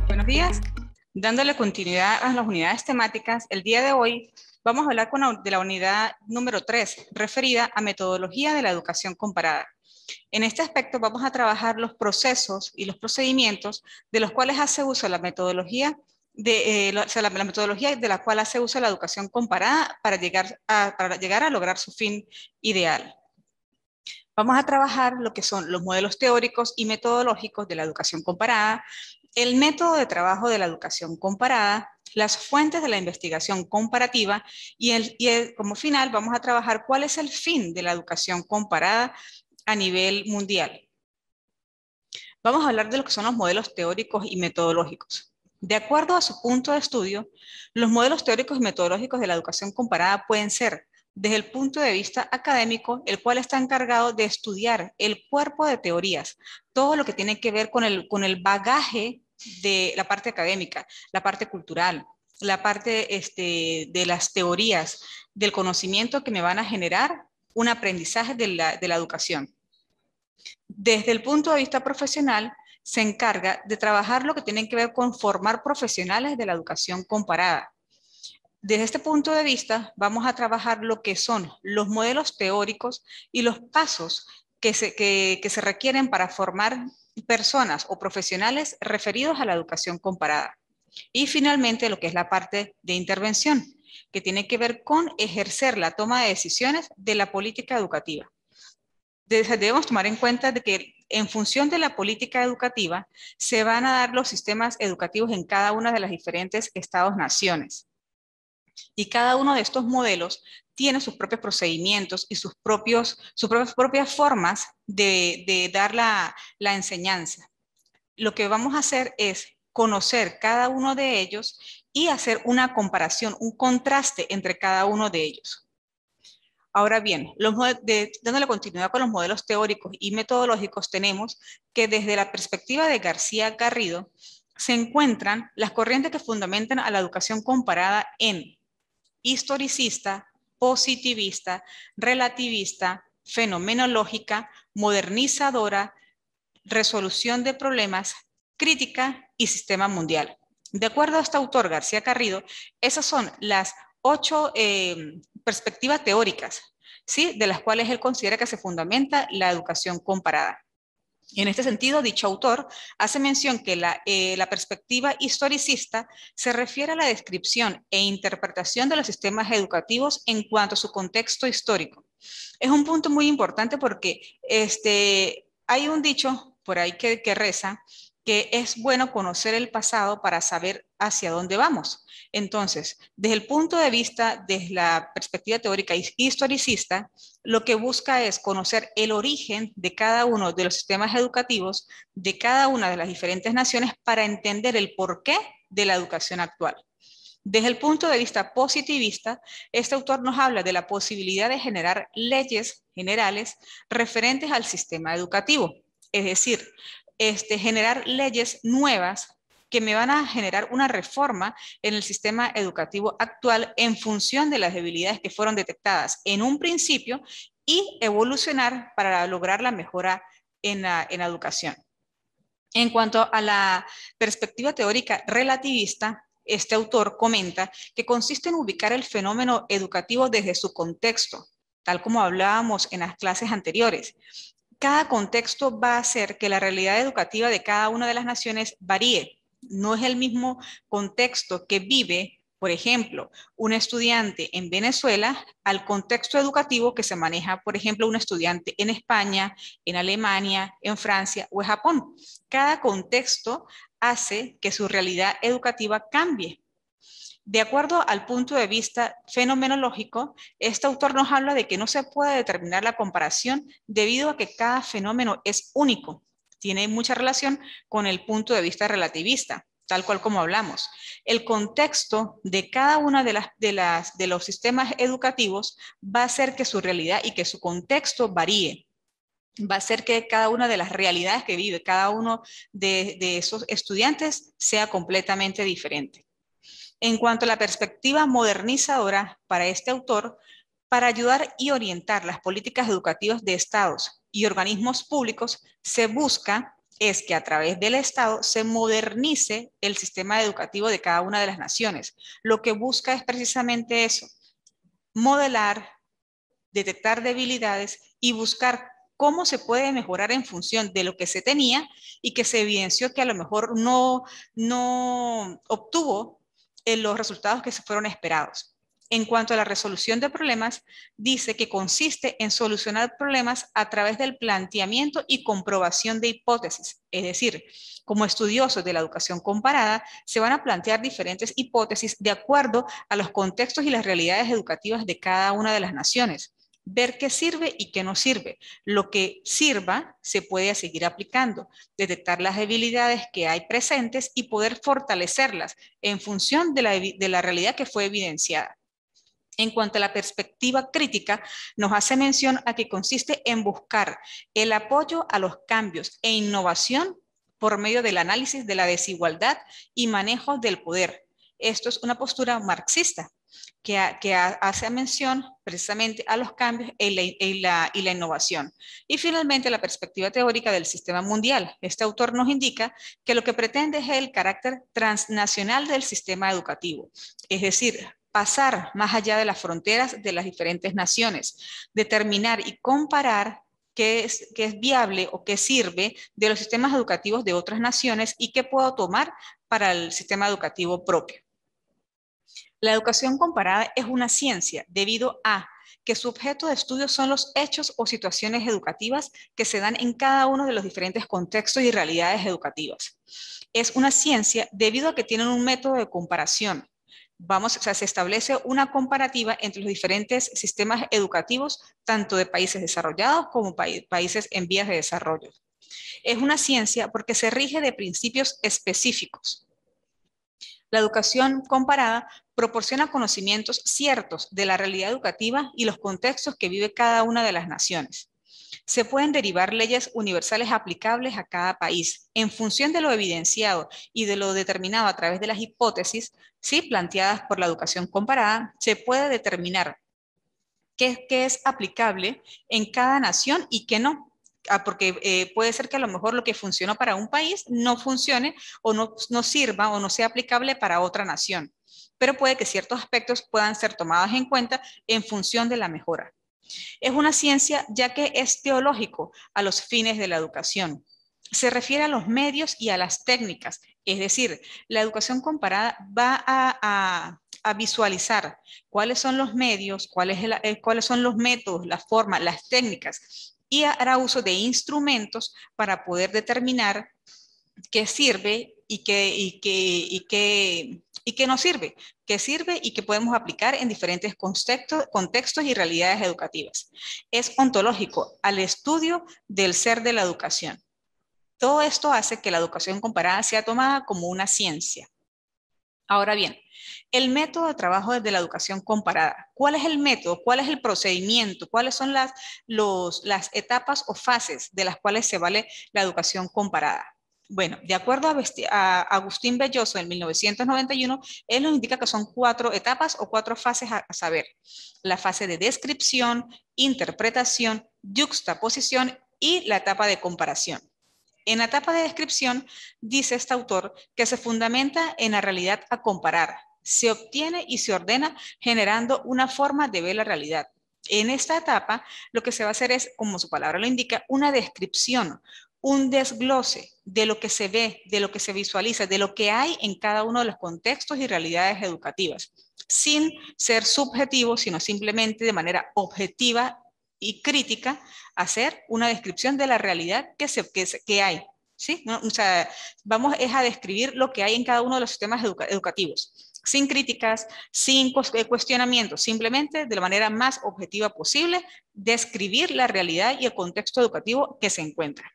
Buenos días. Dándole continuidad a las unidades temáticas, el día de hoy vamos a hablar de la unidad número 3, referida a metodología de la educación comparada. En este aspecto vamos a trabajar los procesos y los procedimientos de los cuales hace uso la metodología la metodología de la cual hace uso la educación comparada para llegar a lograr su fin ideal. Vamos a trabajar lo que son los modelos teóricos y metodológicos de la educación comparada, el método de trabajo de la educación comparada, las fuentes de la investigación comparativa como final vamos a trabajar cuál es el fin de la educación comparada a nivel mundial. Vamos a hablar de lo que son los modelos teóricos y metodológicos. De acuerdo a su punto de estudio, los modelos teóricos y metodológicos de la educación comparada pueden ser, desde el punto de vista académico, el cual está encargado de estudiar el cuerpo de teorías, todo lo que tiene que ver con el bagaje de la parte académica, la parte cultural, la parte de las teorías, del conocimiento que me van a generar un aprendizaje de la educación. Desde el punto de vista profesional, se encarga de trabajar lo que tiene que ver con formar profesionales de la educación comparada. Desde este punto de vista, vamos a trabajar lo que son los modelos teóricos y los pasos que se requieren para formar personas o profesionales referidos a la educación comparada. Y finalmente, lo que es la parte de intervención, que tiene que ver con ejercer la toma de decisiones de la política educativa. Debemos tomar en cuenta de que en función de la política educativa se van a dar los sistemas educativos en cada una de las diferentes estados-naciones. Y cada uno de estos modelos tiene sus propios procedimientos y sus propias formas de dar la enseñanza. Lo que vamos a hacer es conocer cada uno de ellos y hacer una comparación, un contraste entre cada uno de ellos. Ahora bien, dándole continuidad con los modelos teóricos y metodológicos, tenemos que desde la perspectiva de García Garrido se encuentran las corrientes que fundamentan a la educación comparada en historicista, positivista, relativista, fenomenológica, modernizadora, resolución de problemas, crítica y sistema mundial. De acuerdo a este autor, García Garrido, esas son las 8 perspectivas teóricas, ¿sí?, de las cuales él considera que se fundamenta la educación comparada. En este sentido, dicho autor hace mención que la perspectiva historicista se refiere a la descripción e interpretación de los sistemas educativos en cuanto a su contexto histórico. Es un punto muy importante porque hay un dicho por ahí que reza que es bueno conocer el pasado para saber hacia dónde vamos. Entonces, desde el punto de vista, desde la perspectiva teórica y historicista, lo que busca es conocer el origen de cada uno de los sistemas educativos de cada una de las diferentes naciones para entender el porqué de la educación actual. Desde el punto de vista positivista, este autor nos habla de la posibilidad de generar leyes generales referentes al sistema educativo, es decir, generar leyes nuevas que me van a generar una reforma en el sistema educativo actual en función de las debilidades que fueron detectadas en un principio y evolucionar para lograr la mejora en la educación. En cuanto a la perspectiva teórica relativista, este autor comenta que consiste en ubicar el fenómeno educativo desde su contexto, tal como hablábamos en las clases anteriores. Cada contexto va a hacer que la realidad educativa de cada una de las naciones varíe. No es el mismo contexto que vive, por ejemplo, un estudiante en Venezuela al contexto educativo que se maneja, por ejemplo, un estudiante en España, en Alemania, en Francia o en Japón. Cada contexto hace que su realidad educativa cambie. De acuerdo al punto de vista fenomenológico, este autor nos habla de que no se puede determinar la comparación debido a que cada fenómeno es único. Tiene mucha relación con el punto de vista relativista, tal cual como hablamos. El contexto de cada una de los sistemas educativos va a hacer que su realidad y que su contexto varíe. Va a hacer que cada una de las realidades que vive cada uno de esos estudiantes sea completamente diferente. En cuanto a la perspectiva modernizadora para este autor, para ayudar y orientar las políticas educativas de estados y organismos públicos, se busca es que a través del Estado se modernice el sistema educativo de cada una de las naciones. Lo que busca es precisamente eso, modelar, detectar debilidades y buscar cómo se puede mejorar en función de lo que se tenía y que se evidenció que a lo mejor no obtuvo los resultados que se fueron esperados. En cuanto a la resolución de problemas, dice que consiste en solucionar problemas a través del planteamiento y comprobación de hipótesis. Es decir, como estudiosos de la educación comparada, se van a plantear diferentes hipótesis de acuerdo a los contextos y las realidades educativas de cada una de las naciones. Ver qué sirve y qué no sirve. Lo que sirva se puede seguir aplicando, detectar las debilidades que hay presentes y poder fortalecerlas en función de la realidad que fue evidenciada. En cuanto a la perspectiva crítica, nos hace mención a que consiste en buscar el apoyo a los cambios e innovación por medio del análisis de la desigualdad y manejo del poder. Esto es una postura marxista que hace mención precisamente a los cambios y la innovación. Y finalmente, la perspectiva teórica del sistema mundial. Este autor nos indica que lo que pretende es el carácter transnacional del sistema educativo, es decir, pasar más allá de las fronteras de las diferentes naciones, determinar y comparar qué es viable o qué sirve de los sistemas educativos de otras naciones y qué puedo tomar para el sistema educativo propio. La educación comparada es una ciencia debido a que su objeto de estudio son los hechos o situaciones educativas que se dan en cada uno de los diferentes contextos y realidades educativas. Es una ciencia debido a que tienen un método de comparación. Se establece una comparativa entre los diferentes sistemas educativos, tanto de países desarrollados como países en vías de desarrollo. Es una ciencia porque se rige de principios específicos. La educación comparada proporciona conocimientos ciertos de la realidad educativa y los contextos que vive cada una de las naciones. Se pueden derivar leyes universales aplicables a cada país en función de lo evidenciado y de lo determinado a través de las hipótesis, ¿sí?, planteadas por la educación comparada. Se puede determinar qué es aplicable en cada nación y qué no. Porque puede ser que a lo mejor lo que funcionó para un país no funcione o no sirva o no sea aplicable para otra nación. Pero puede que ciertos aspectos puedan ser tomados en cuenta en función de la mejora. Es una ciencia ya que es teológico a los fines de la educación. Se refiere a los medios y a las técnicas, es decir, la educación comparada va a visualizar cuáles son los medios, cuáles son los métodos, las formas, las técnicas, y hará uso de instrumentos para poder determinar qué sirve y qué no sirve, qué sirve y qué podemos aplicar en diferentes contextos y realidades educativas. Es ontológico al estudio del ser de la educación. Todo esto hace que la educación comparada sea tomada como una ciencia. Ahora bien, el método de trabajo desde la educación comparada. ¿Cuál es el método? ¿Cuál es el procedimiento? ¿Cuáles son las etapas o fases de las cuales se vale la educación comparada? Bueno, de acuerdo a Agustín Belloso en 1991, él nos indica que son 4 etapas o 4 fases a saber. La fase de descripción, interpretación, yuxtaposición y la etapa de comparación. En la etapa de descripción, dice este autor que se fundamenta en la realidad a comparar. Se obtiene y se ordena generando una forma de ver la realidad. En esta etapa, lo que se va a hacer es, como su palabra lo indica, una descripción, un desglose de lo que se ve, de lo que se visualiza, de lo que hay en cada uno de los contextos y realidades educativas, sin ser subjetivo, sino simplemente de manera objetiva y crítica, hacer una descripción de la realidad que hay. ¿Sí? ¿No? O sea, vamos a describir lo que hay en cada uno de los sistemas educativos, sin críticas, sin cuestionamientos, simplemente de la manera más objetiva posible, describir la realidad y el contexto educativo que se encuentra.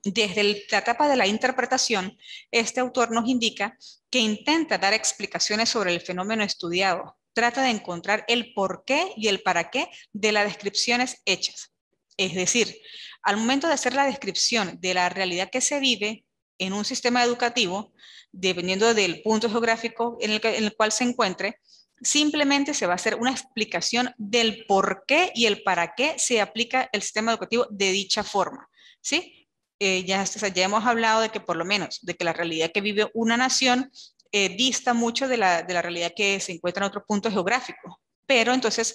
Desde la etapa de la interpretación, este autor nos indica que intenta dar explicaciones sobre el fenómeno estudiado, trata de encontrar el porqué y el para qué de las descripciones hechas. Es decir, al momento de hacer la descripción de la realidad que se vive, en un sistema educativo, dependiendo del punto geográfico en el cual se encuentre, simplemente se va a hacer una explicación del por qué y el para qué se aplica el sistema educativo de dicha forma, ¿sí? Ya hemos hablado de que por lo menos, de que la realidad que vive una nación dista mucho de la realidad que se encuentra en otro punto geográfico. Pero entonces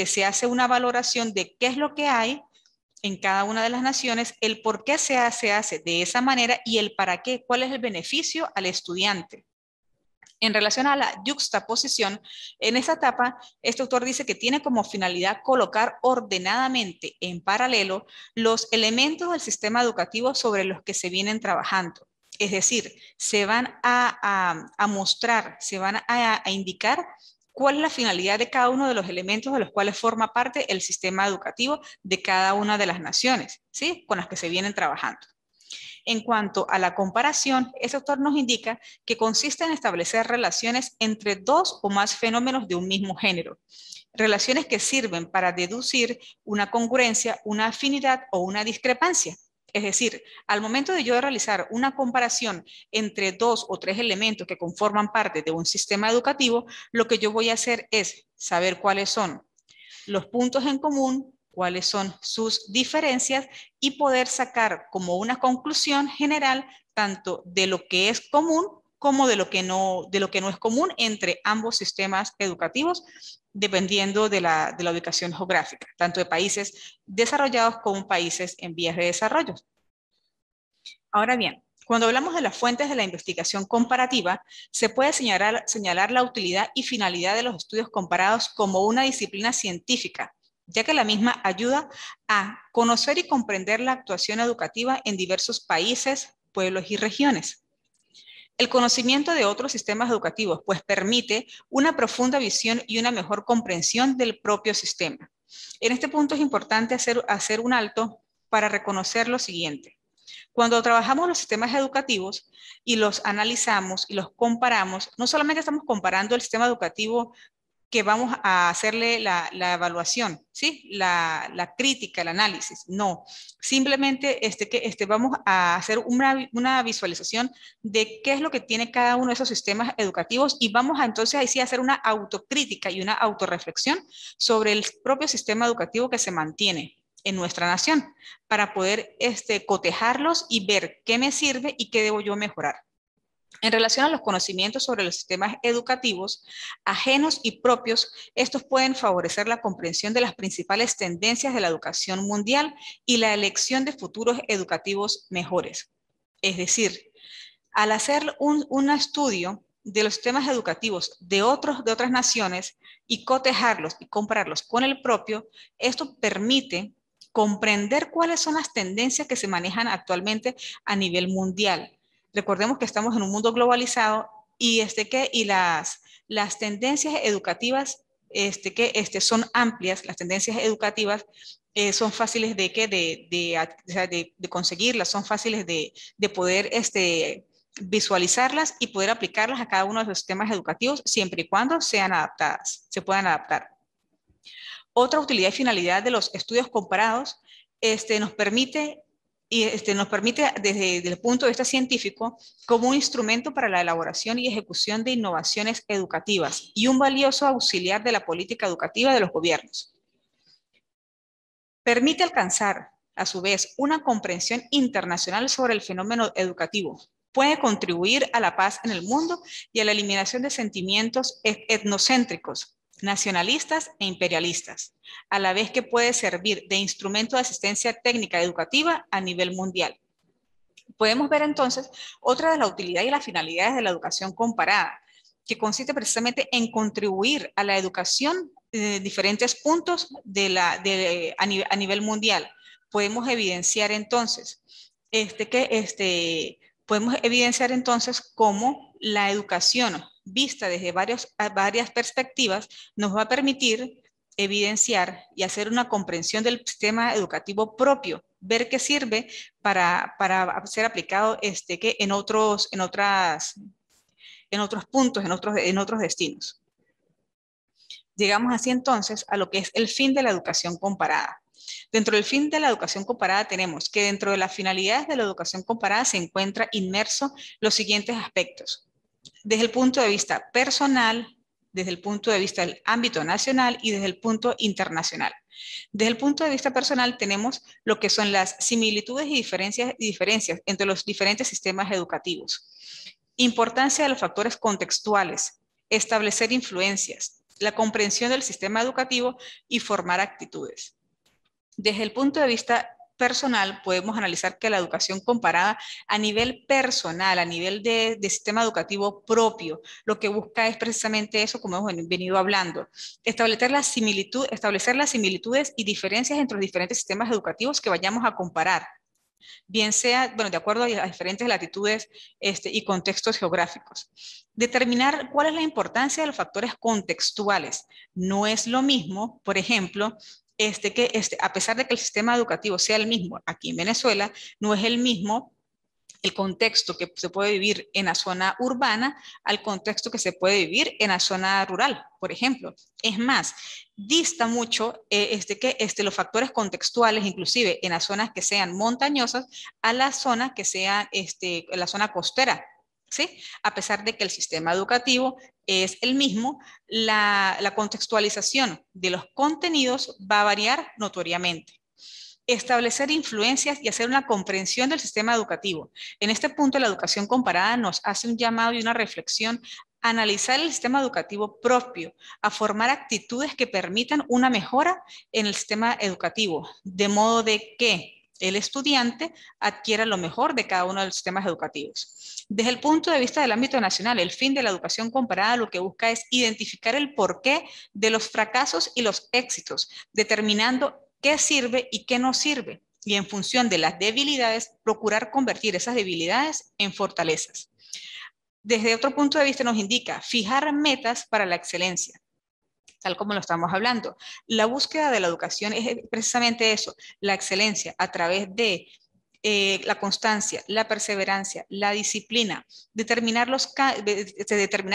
se hace una valoración de qué es lo que hay en cada una de las naciones, el por qué se hace de esa manera y el para qué, cuál es el beneficio al estudiante. En relación a la yuxtaposición, en esta etapa, este autor dice que tiene como finalidad colocar ordenadamente en paralelo los elementos del sistema educativo sobre los que se vienen trabajando. Es decir, se van a mostrar, se van a indicar cuál es la finalidad de cada uno de los elementos de los cuales forma parte el sistema educativo de cada una de las naciones, ¿sí? Con las que se vienen trabajando. En cuanto a la comparación, este autor nos indica que consiste en establecer relaciones entre dos o más fenómenos de un mismo género. Relaciones que sirven para deducir una congruencia, una afinidad o una discrepancia. Es decir, al momento de yo realizar una comparación entre dos o tres elementos que conforman parte de un sistema educativo, lo que yo voy a hacer es saber cuáles son los puntos en común, cuáles son sus diferencias y poder sacar como una conclusión general tanto de lo que es común como de lo que no es común entre ambos sistemas educativos, dependiendo de la ubicación geográfica, tanto de países desarrollados como países en vías de desarrollo. Ahora bien, cuando hablamos de las fuentes de la investigación comparativa, se puede señalar la utilidad y finalidad de los estudios comparados como una disciplina científica, ya que la misma ayuda a conocer y comprender la actuación educativa en diversos países, pueblos y regiones. El conocimiento de otros sistemas educativos, pues permite una profunda visión y una mejor comprensión del propio sistema. En este punto es importante hacer un alto para reconocer lo siguiente. Cuando trabajamos los sistemas educativos y los analizamos y los comparamos, no solamente estamos comparando el sistema educativo que vamos a hacerle la evaluación, ¿sí? La crítica, el análisis, no. Simplemente vamos a hacer una visualización de qué es lo que tiene cada uno de esos sistemas educativos y vamos a entonces ahí sí hacer una autocrítica y una autorreflexión sobre el propio sistema educativo que se mantiene en nuestra nación para poder cotejarlos y ver qué me sirve y qué debo yo mejorar. En relación a los conocimientos sobre los sistemas educativos, ajenos y propios, estos pueden favorecer la comprensión de las principales tendencias de la educación mundial y la elección de futuros educativos mejores. Es decir, al hacer un estudio de los sistemas educativos de otras naciones y cotejarlos y compararlos con el propio, esto permite comprender cuáles son las tendencias que se manejan actualmente a nivel mundial. Recordemos que estamos en un mundo globalizado y, las tendencias educativas son amplias, las tendencias educativas son fáciles de conseguirlas, son fáciles de poder visualizarlas y poder aplicarlas a cada uno de los sistemas educativos siempre y cuando sean adaptadas, se puedan adaptar. Otra utilidad y finalidad de los estudios comparados nos permite desde el punto de vista científico como un instrumento para la elaboración y ejecución de innovaciones educativas y un valioso auxiliar de la política educativa de los gobiernos. Permite alcanzar, a su vez, una comprensión internacional sobre el fenómeno educativo. Puede contribuir a la paz en el mundo y a la eliminación de sentimientos etnocéntricos, nacionalistas e imperialistas, a la vez que puede servir de instrumento de asistencia técnica educativa a nivel mundial. Podemos ver entonces otra de las utilidades y las finalidades de la educación comparada, que consiste precisamente en contribuir a la educación de diferentes puntos a nivel mundial. Podemos evidenciar entonces cómo la educación vista desde varias perspectivas nos va a permitir evidenciar y hacer una comprensión del sistema educativo propio, ver qué sirve para ser aplicado en otros puntos, en otros destinos. Llegamos así entonces a lo que es el fin de la educación comparada. Dentro del fin de la educación comparada tenemos que dentro de las finalidades de la educación comparada se encuentra inmerso los siguientes aspectos. Desde el punto de vista personal, desde el punto de vista del ámbito nacional y desde el punto internacional. Desde el punto de vista personal tenemos lo que son las similitudes y diferencias entre los diferentes sistemas educativos. Importancia de los factores contextuales, establecer influencias, la comprensión del sistema educativo y formar actitudes. Desde el punto de vista personal, podemos analizar que la educación comparada a nivel personal, a nivel de sistema educativo propio, lo que busca es precisamente eso, como hemos venido hablando, establecer las similitudes y diferencias entre los diferentes sistemas educativos que vayamos a comparar, bien sea, bueno, de acuerdo a diferentes latitudes y contextos geográficos. Determinar cuál es la importancia de los factores contextuales. No es lo mismo, por ejemplo, a pesar de que el sistema educativo sea el mismo aquí en Venezuela, no es el mismo el contexto que se puede vivir en la zona urbana al contexto que se puede vivir en la zona rural, por ejemplo. Es más, dista mucho los factores contextuales, inclusive en las zonas que sean montañosas, a las zonas que sean la zona costera, ¿sí? A pesar de que el sistema educativo es el mismo, la contextualización de los contenidos va a variar notoriamente. Establecer influencias y hacer una comprensión del sistema educativo. En este punto, la educación comparada nos hace un llamado y una reflexión a analizar el sistema educativo propio, a formar actitudes que permitan una mejora en el sistema educativo, de modo de que el estudiante adquiera lo mejor de cada uno de los sistemas educativos. Desde el punto de vista del ámbito nacional, el fin de la educación comparada lo que busca es identificar el porqué de los fracasos y los éxitos, determinando qué sirve y qué no sirve, y en función de las debilidades, procurar convertir esas debilidades en fortalezas. Desde otro punto de vista nos indica fijar metas para la excelencia, tal como lo estamos hablando. La búsqueda de la educación es precisamente eso, la excelencia a través de la constancia, la perseverancia, la disciplina, determinar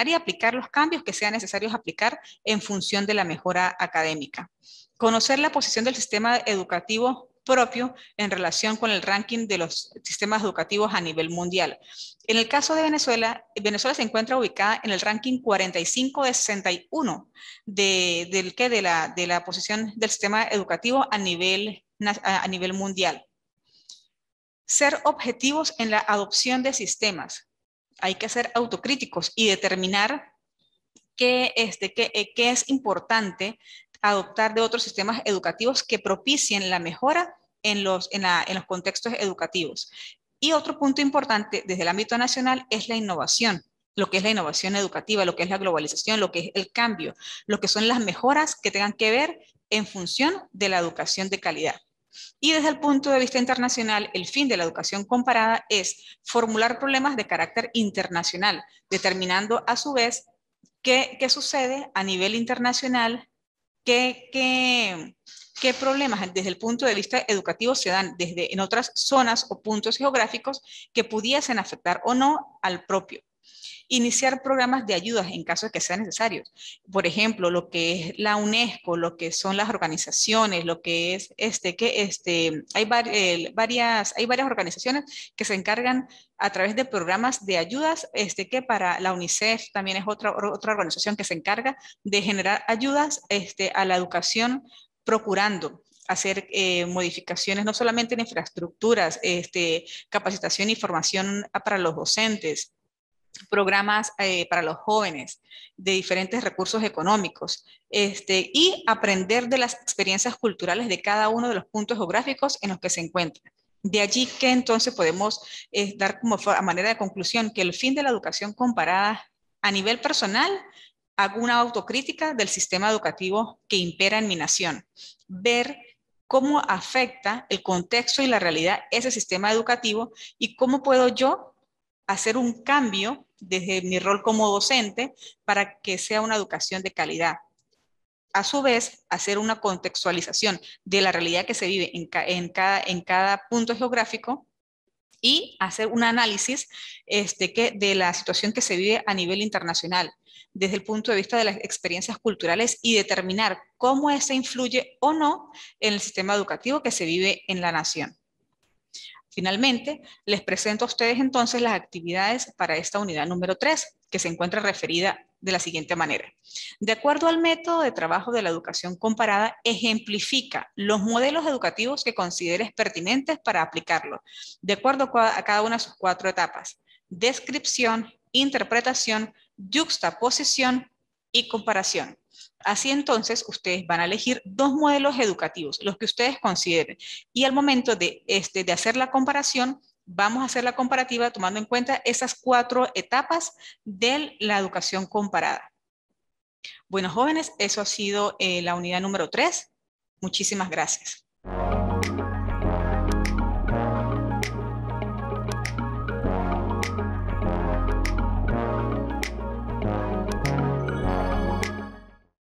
y aplicar los cambios que sean necesarios aplicar en función de la mejora académica. Conocer la posición del sistema educativo propio en relación con el ranking de los sistemas educativos a nivel mundial. En el caso de Venezuela, Venezuela se encuentra ubicada en el ranking 45 de 61 de la posición del sistema educativo a nivel mundial. Ser objetivos en la adopción de sistemas. Hay que ser autocríticos y determinar qué es importante adoptar de otros sistemas educativos que propicien la mejora en los contextos educativos. Y otro punto importante desde el ámbito nacional es la innovación, lo que es la innovación educativa, lo que es la globalización, lo que es el cambio, lo que son las mejoras que tengan que ver en función de la educación de calidad. Y desde el punto de vista internacional, el fin de la educación comparada es formular problemas de carácter internacional, determinando a su vez qué sucede a nivel internacional, qué problemas desde el punto de vista educativo se dan en otras zonas o puntos geográficos que pudiesen afectar o no al propio. Iniciar programas de ayudas en caso de que sean necesarios. Por ejemplo, lo que es la UNESCO, lo que son las organizaciones, lo que es hay varias organizaciones que se encargan a través de programas de ayudas, que para la UNICEF también es otra organización que se encarga de generar ayudas a la educación, procurando hacer modificaciones no solamente en infraestructuras, capacitación y formación para los docentes, programas para los jóvenes de diferentes recursos económicos y aprender de las experiencias culturales de cada uno de los puntos geográficos en los que se encuentran. De allí que entonces podemos dar como a manera de conclusión que el fin de la educación comparada a nivel personal, hago una autocrítica del sistema educativo que impera en mi nación, ver cómo afecta el contexto y la realidad ese sistema educativo y cómo puedo yo hacer un cambio desde mi rol como docente para que sea una educación de calidad. A su vez, hacer una contextualización de la realidad que se vive en cada punto geográfico y hacer un análisis de la situación que se vive a nivel internacional, desde el punto de vista de las experiencias culturales y determinar cómo esa influye o no en el sistema educativo que se vive en la nación. Finalmente, les presento a ustedes entonces las actividades para esta unidad número 3, que se encuentra referida de la siguiente manera. De acuerdo al método de trabajo de la educación comparada, ejemplifica los modelos educativos que consideres pertinentes para aplicarlo, de acuerdo a cada una de sus 4 etapas: descripción, interpretación, yuxtaposición y comparación. Así entonces, ustedes van a elegir 2 modelos educativos, los que ustedes consideren. Y al momento de hacer la comparación, vamos a hacer la comparativa tomando en cuenta esas 4 etapas de la educación comparada. Bueno, jóvenes, eso ha sido la unidad número 3. Muchísimas gracias.